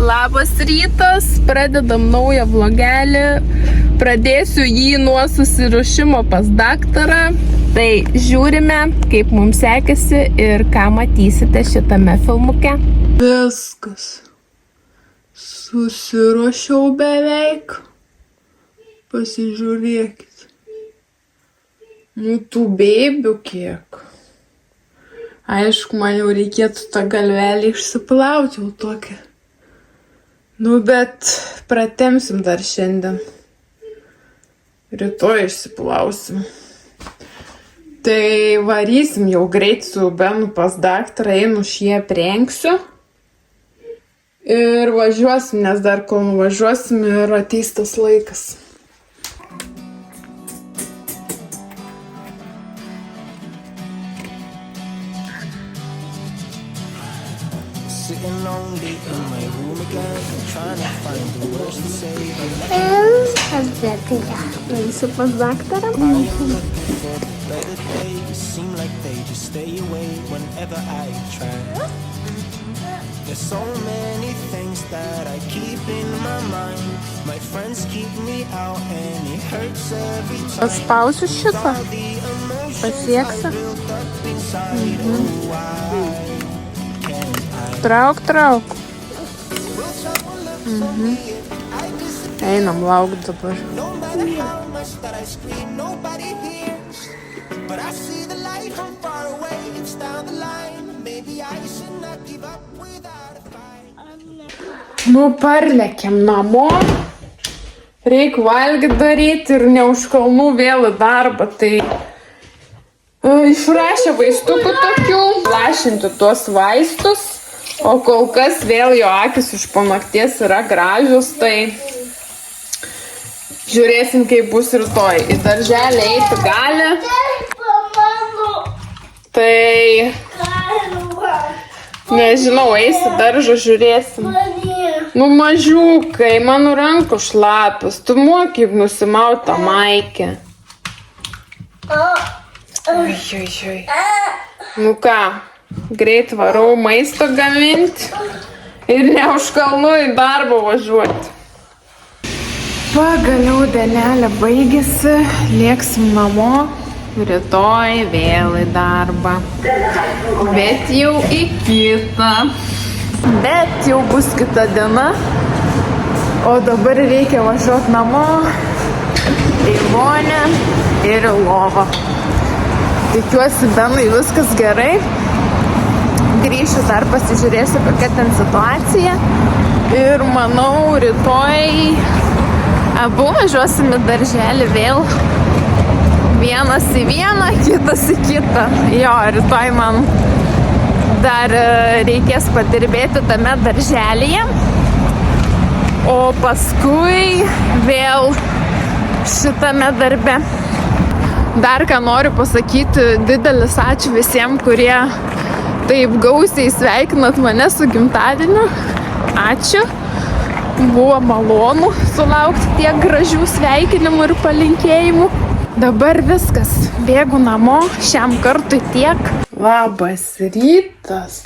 Labas rytas, pradedam naują vlogelį. Pradėsiu jį nuo susiruošimo pas daktarą. Tai žiūrime, kaip mums sekėsi ir ką matysite šitame filmuke. Viskas. Susiruošiau beveik. Pasižiūrėkit. Nu, tų bėbių kiek. Aišku, man jau reikėtų tą galvelį išsiplauti jau tokią. Nu, bet pratemsim dar šiandien. Rytoj išsiplausim. Tai varysim jau greit su Benu pas daktarą, einu šį aprengsiu. Ir važiuosim, nes dar kol nuvažiuosim ir ateis tas laikas. Sitting lonely in my room again, trying to find the words to say. Eisiu pas daktarą. Better days seem like they just stay away whenever I try. There's so many things that I keep in my mind. My friends keep me out and it hurts every time. Paspausiu šitą. Pasieksi. Trauk. Einam laukt dabar. Nu, parlėkiam namo. Reik valgyt daryti ir ne už kalnų vėl į darbą. Tai išrašė vaistukų tokių, lašinti tuos vaistus. O kol kas vėl jo akis iš po nakties yra gražios, tai žiūrėsim, kaip bus rytoj. Į darželį eiti gali. Tai nežinau, eisi daržą, žiūrėsim. Nu, mažiukai, mano rankų šlapios, tu moki nusimauti tą maikę. Oi. Nu ką? Greit varau maisto gaminti ir ne už kalnų į darbą važiuoti. Pagaliau dienelė baigėsi, lėksim namo, rytoj vėl į darbą. Bet jau į kitą. Bet jau bus kita diena, o dabar reikia važiuoti namo, į vonią ir į lovą. Tikiuosi, Benui viskas gerai. Grįšiu dar pasižiūrėsiu, kokia ten situacija. Ir manau, rytoj abu važiuosim į darželį vėl. Vienas į vieną, kitas į kitą. Jo, rytoj man dar reikės padirbėti tame darželyje. O paskui vėl šitame darbe. Dar ką noriu pasakyti, didelis ačiū visiems, kurie taip gausiai sveikinat mane su gimtadieniu. Ačiū. Buvo malonu sulaukti tiek gražių sveikinimų ir palinkėjimų. Dabar viskas. Bėgu namo. Šiam kartui tiek. Labas rytas.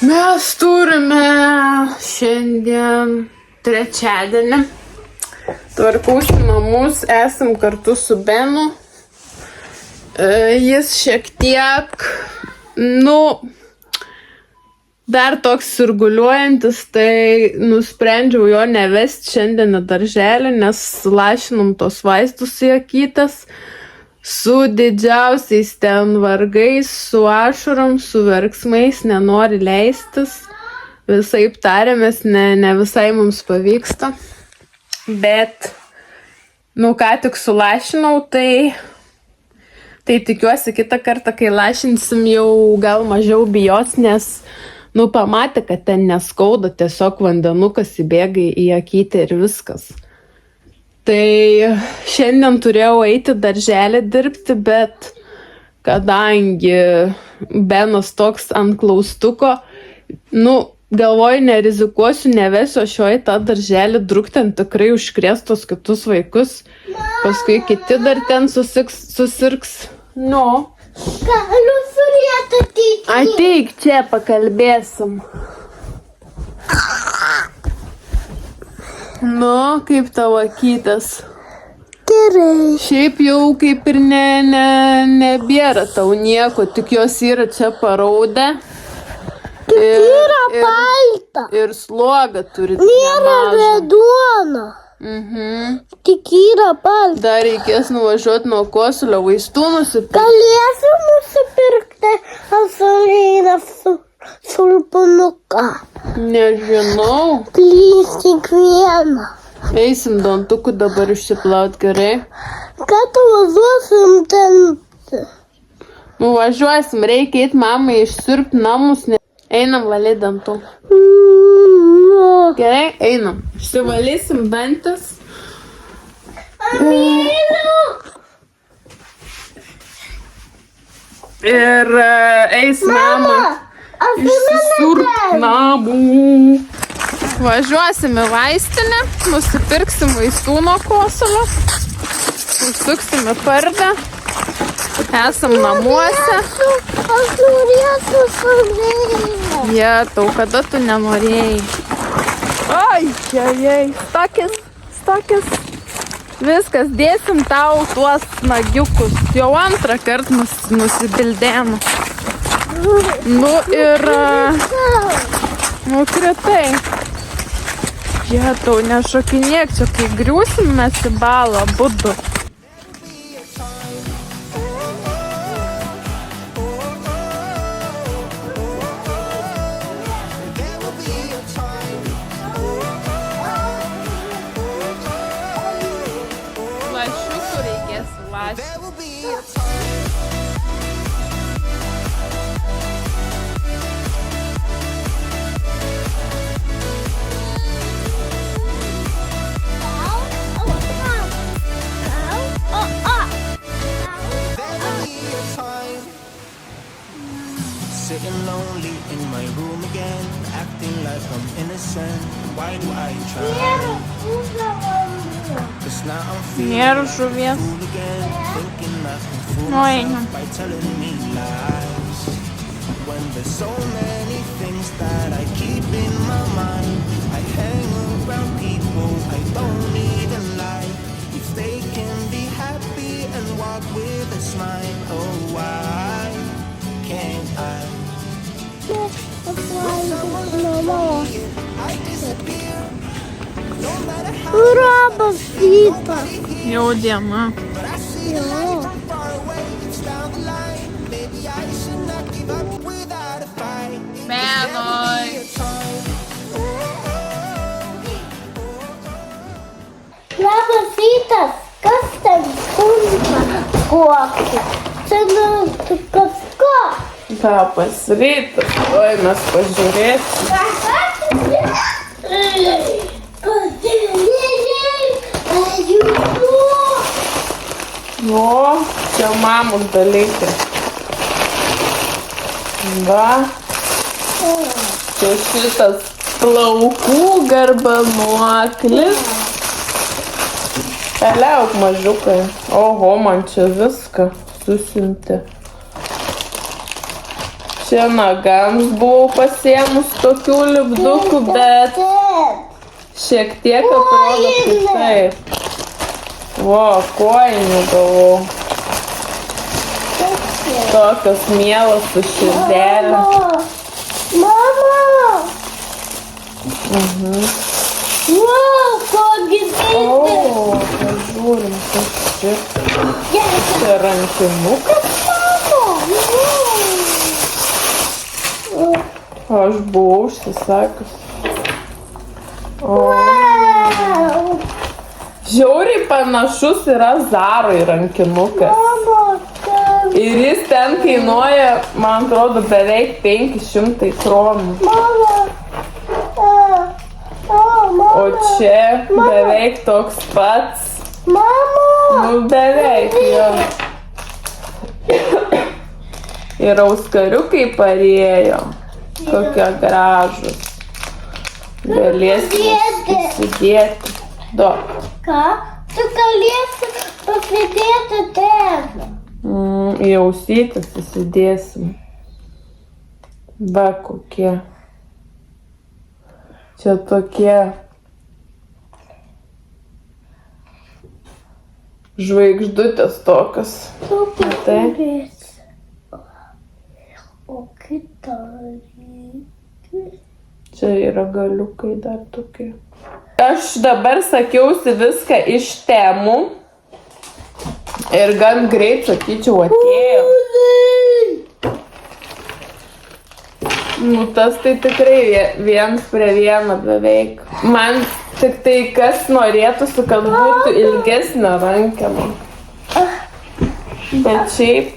Mes turime šiandien trečiadienį. Tvarkausi namus. Esam kartu su Benu. Jis šiek tiek, dar toks sirguliuojantis, tai nusprendžiau jo nevesti šiandien į darželį, nes lašinom tos vaistus į akytes su didžiausiais ten vargais, su ašarom, su verksmais, nenori leistis. Visaip tarėmės, ne visai mums pavyksta. Bet, ką tik sulašinau, Tai tikiuosi kitą kartą, kai lašinsim, jau gal mažiau bijos, nes, pamatė, kad ten neskauda, tiesiog vandenukas įbėga į akytę ir viskas. Tai šiandien turėjau eiti darželį dirbti, bet kadangi Benas toks ant klaustuko, galvoju, nerizikuosiu, nevesiu aš jo į tą darželį, druk ten tikrai užkrės tos kitus vaikus, paskui kiti dar ten susirgs. Galiu surėti ateiti. Ateik čia, pakalbėsim. Nu, kaip tavo akytės? Gerai. Šiaip jau kaip ir nebėra tau nieko, tik jos yra čia paraudę. Yra balta. Ir slogą turi. Nėra rėduona. Tik yra balta. Dar reikės nuvažiuoti nuo kosulio vaistų nusipirkti. Galėsiu nusipirkti asalyną sulpanuką. Nežinau. Plys kiekvieną. Eisim dantukų dabar išsiplaut, gerai? Ką tu važiuosim ten? Nuvažiuosim, reikia eit mamai išsiurbti namus. Einam valyti dantų. Gerai, einam. Išsivalysim dantis. Ir eis mama išsisiurbt namų. Važiuosim į vaistinę, nusipirksim vaistų nuo kosulio, užsuksim į pardą, esam namuose. Aš norėsiu salėję. Jetau, kada tu nenorėjai? Ai, stakis. Viskas, dėsim tau tuos nagiukus. Jau antrą kartą nusibildėm. Nu ir nukritai. Jetau, nešokinėk čia, kai griūsim mes į balą, budu. Lašiukų reikės lašyti. Sitting lonely in my room again, acting like I'm innocent. Why do I try? Cause now I'm feeling Nėra žuvies. fool again, thinking I can fool Nu, einam. myself by telling me lies. When there's so many things that I keep in my mind, I hang around people I don't even like. If they can be happy and walk with a smile, oh why can't I? I disappear. No matter how Labas rytas. Jau diena. but I see the light from far away. It's down the line. Maybe I should not give up without a fight. Benoj. Labas rytas. Kas ten skunda? Kokį? Čia kažko. Labas rytas. Oi, mes pažiūrėsim. O, čia mamos dalykai. Va. Čia šitas plaukų garbanuoklis. Keliauk, mažiukai. Oho, man čia viską susiuntė. Čia nagams buvau pasiėmus tokių lipdukų, bet šiek tiek atrodo kitaip. Vo, kojinių gavau. Tokios mielos su širdelė. Mama! Wow, kogi tai? O, pažiūrim, kas čia. Čia rankinukas. Aš buvau užsisakius. O, Wow! žiauriai panašus yra Zaroj rankinukas. Mama, ten. Ir jis ten kainuoja, man atrodo, beveik 500 kronų. Mama! Mama! O čia beveik toks pats. Mama! Nu, beveik, jo. Ir auskariukai parėjo. Kokie gražus. Galėsi įsidėti. Duok. Ką? Tu galėsi pasidėti ten. Į ausytes įsidėsim. Va kokie. Čia tokie žvaigždutės tokios. Tai. O kita reikia. Čia yra galiukai dar tokie. Aš dabar sakiausi viską iš temų. Ir gan greit, sakyčiau, atėjo. Nu, tas tai tikrai viens prie vieno beveik. Man tik tai kas norėtųsi, kad būtų ilgesnė rankena. Bet šiaip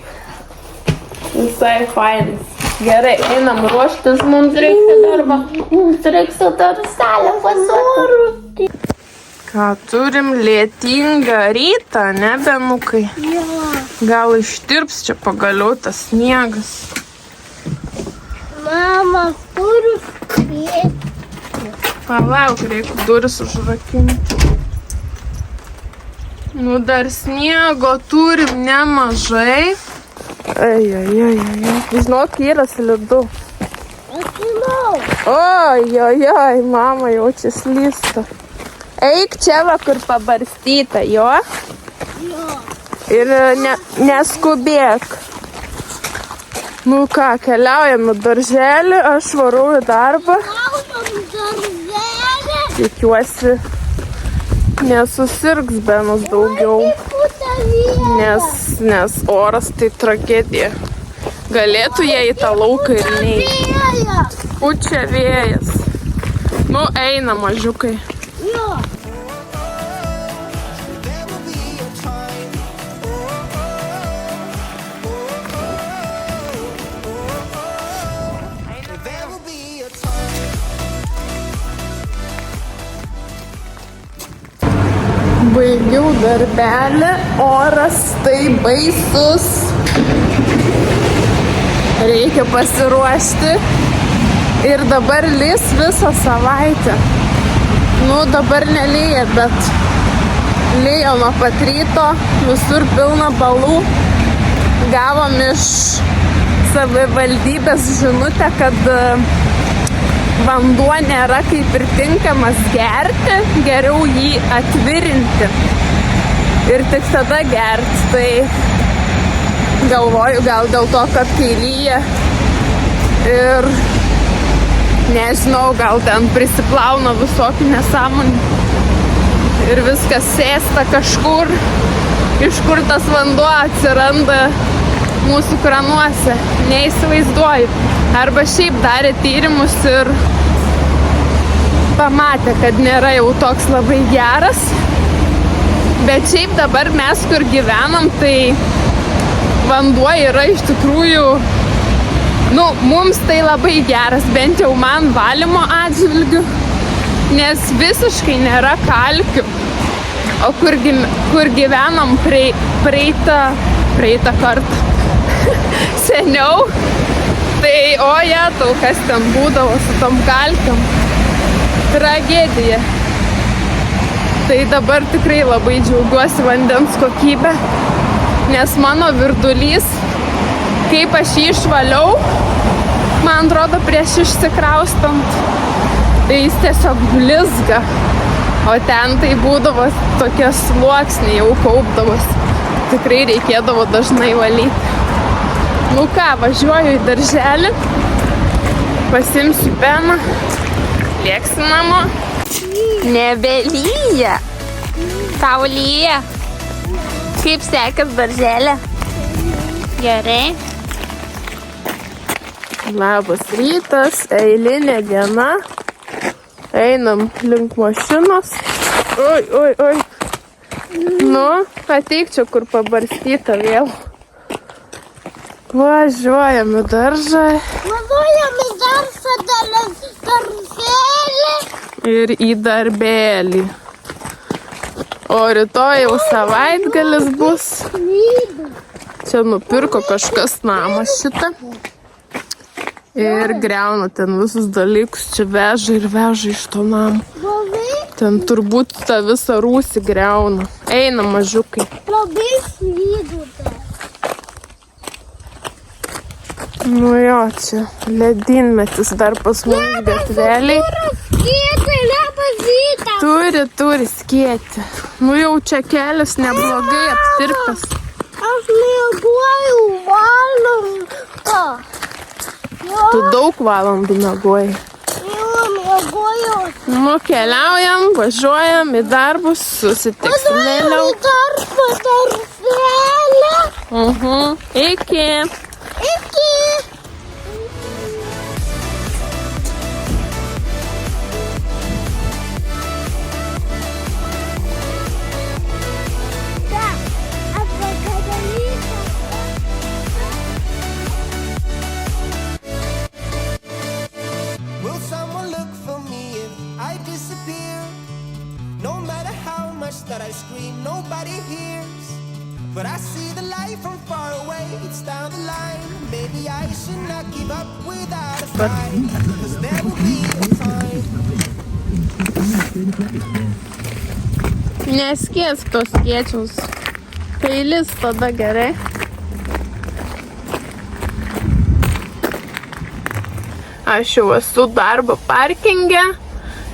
visai fainas. Gerai, einam ruoštis, mums reikia darbą. Mums reikia dar salę pasuoti. Ką turim lietingą rytą, ne, benukai? Jo. Gal ištirps čia pagaliau tas sniegas. Mama, turiu spėti. Palauk, reikia duris užrakinti. Nu, dar sniego turim nemažai. Ai. Žinok, yra slidu. Aš žinau. Oi, mama jau čia slysta. Eik čia va, kur pabarstyta, jo? Jo. Ir neskubėk. Nu ką, keliaujam į darželį, aš varau į darbą. Gaunam darželį. Tikiuosi, nesusirgs Benas daugiau, nes oras tai tragedija. Galėtų jie į tą lauką ir neiti. Pučia vėjas. Nu, eina mažiukai. Jo. Baigiau darbelį, oras tai baisus. Reikia pasiruošti. Ir dabar lis visą savaitę. Nu, dabar nelyja, bet lyja nuo pat ryto, visur pilna balų. Gavom iš savivaldybės žinutę, kad vanduo nėra kaip ir tinkamas gerti, geriau jį atvirinti ir tik tada gerti. Tai galvoju, gal dėl to, kad kai lyja ir nežinau, gal ten prisiplauna visokių nesąmonių ir viskas sėsta kažkur, iš kur tas vanduo atsiranda mūsų kranuose, neįsivaizduoju. Arba šiaip darė tyrimus ir pamatė, kad nėra jau toks labai geras. Bet šiaip dabar mes, kur gyvenam, tai vanduo yra iš tikrųjų, nu, mums tai labai geras, bent jau man valymo atžvilgiu, nes visiškai nėra kalkių. O kur gyvenam praeitą kartą seniau, tai jetau, kas ten būdavo su tom kalkiam. Tragedija. Tai dabar tikrai labai džiaugiuosi vandens kokybę, nes mano virdulys, kaip aš jį išvaliau, man atrodo prieš išsikraustant, tai jis tiesiog blizga. O ten tai būdavo tokie sluoksniai, jau kaupdavosi. Tikrai reikėdavo dažnai valyti. Nu ką, važiuoju į darželį, pasiimsiu Beną, lėksiu namo. Nebelyja. Tau lyja. Kaip sekas darželė? Gerai. Labas rytas, eilinė diena. Einam link mašinos. Oi. Nu, ateik čia, kur pabarstyta vėl. Važiuojam į daržą. Važiuojam į darželį. Ir į darbelį. O rytoj jau savaitgalis bus. Čia nupirko kažkas namą šitą. Ir greuna ten visus dalykus. Čia veža iš to namo. Ten turbūt tą visą rūsį greuna. Eina mažiukai. Labai slydu. Nu jo, čia ledynmetis dar pas mus gatveliai. Turi skėti. Nu jau čia kelias neblogai aptirpęs. Aš miegoju valandą. Tu daug valandų miegoji. Jau miegoju. Nu keliaujam, važiuojam į darbus, susitiksim vėliau. Darbą darbelę. Iki. Iki. Will someone look for me if I disappear? No matter how much that I scream, nobody hears. But I see the light from far away, it's down the line. Maybe I should not give up without a fight, 'cause there will be a time. Neskės tos skėčiaus. Peilis tada gerai. Aš jau esu darbo parkinge,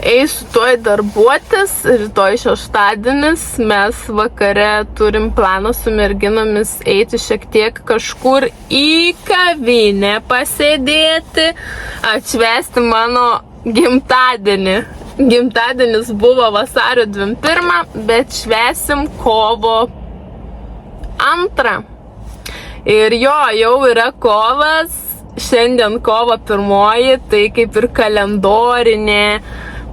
eisiu tuoj darbuotis, rytoj šeštadienis, mes vakare turim planą su merginomis eiti šiek tiek kažkur į kavinę pasėdėti, atšvęsti mano gimtadienį. Gimtadienis buvo vasario 21, bet švęsim kovo 2. Ir jo, jau yra kovas. Šiandien kovo 1, tai kaip ir kalendorinė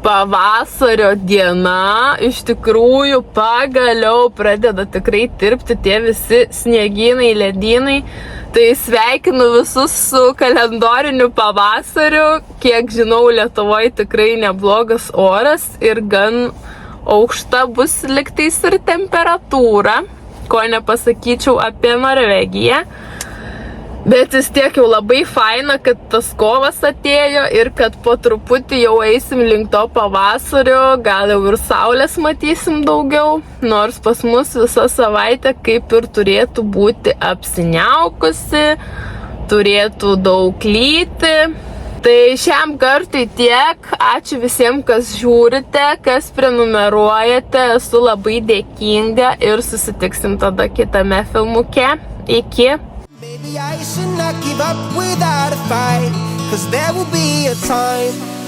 pavasario diena. Iš tikrųjų, pagaliau pradeda tikrai tirpti tie visi sniegynai, ledynai. Tai sveikinu visus su kalendoriniu pavasariu. Kiek žinau, Lietuvoje tikrai neblogas oras ir gan aukšta bus liktais ir temperatūra, ko nepasakyčiau apie Norvegiją. Bet vis tiek jau labai faina, kad tas kovas atėjo ir kad po truputį jau eisim link to pavasario, gal jau ir saulės matysim daugiau, nors pas mus visa savaitė kaip ir turėtų būti apsiniaukusi, turėtų daug lyti. Tai šiam kartui tiek, ačiū visiems, kas žiūrite, kas prenumeruojate, esu labai dėkinga ir susitiksim tada kitame filmuke. Iki. Maybe I should not give up without a fight, 'cause there will be a time.